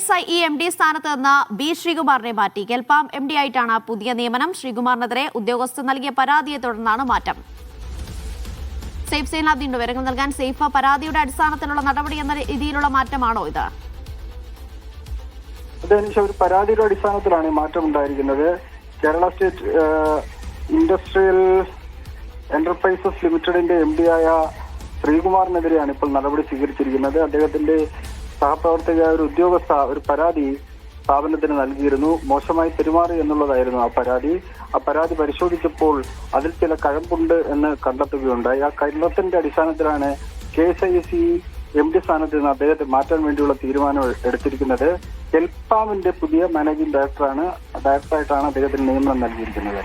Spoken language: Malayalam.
KSIE MD സ്ഥാനത്ത് നിന്ന് ബി ശ്രീകുമാറിനെ മാറ്റി. കെൽപാം MD ആയിട്ടാണ് പുതിയ നിയമനം. ശ്രീകുമാറിനെതിരെ ഉദ്യോഗസ്ഥർ നൽകിയ പരാതിയെ തുടർന്നാണ് മാറ്റം. സെയ്ഫ് സൈനാബ്ദീൻ വിവരങ്ങൾ നൽകാൻ. സെയ്ഫ്, പരാതിയുടെ അടിസ്ഥാനത്തിലുള്ള നടപടി എന്ന രീതിയിലുള്ള മാറ്റമാണോ ഇത്? ഒരു പരാതിയുടെ അടിസ്ഥാനത്തിലാണ് മാറ്റം ഉണ്ടായിരിക്കുന്നത്. കേരള സ്റ്റേറ്റ് ഇൻഡസ്ട്രിയൽ എന്റർപ്രൈസസ് ലിമിറ്റഡിന്റെ MD ആയ ശ്രീകുമാറിനെതിരെയാണ് ഇപ്പോൾ നടപടി സ്വീകരിച്ചിരിക്കുന്നത്. അദ്ദേഹത്തിന്റെ സഹപ്രവർത്തകയായ ഒരു ഉദ്യോഗസ്ഥ ഒരു പരാതി സ്ഥാപനത്തിന് നൽകിയിരുന്നു. മോശമായി പെരുമാറി എന്നുള്ളതായിരുന്നു ആ പരാതി പരിശോധിച്ചപ്പോൾ അതിൽ ചില കഴമ്പുണ്ട് എന്ന് കണ്ടെത്തുകയുണ്ടായി. ആ കണ്ടെത്തലിന്റെ അടിസ്ഥാനത്തിലാണ് KSIE MD സ്ഥാനത്ത് നിന്ന് അദ്ദേഹത്തെ മാറ്റാൻ വേണ്ടിയുള്ള തീരുമാനം എടുത്തിരിക്കുന്നത്. കെൽപാമിന്റെ പുതിയ മാനേജിംഗ് ഡയറക്ടറായിട്ടാണ് അദ്ദേഹത്തിന് നിയമനം നൽകിയിരിക്കുന്നത്.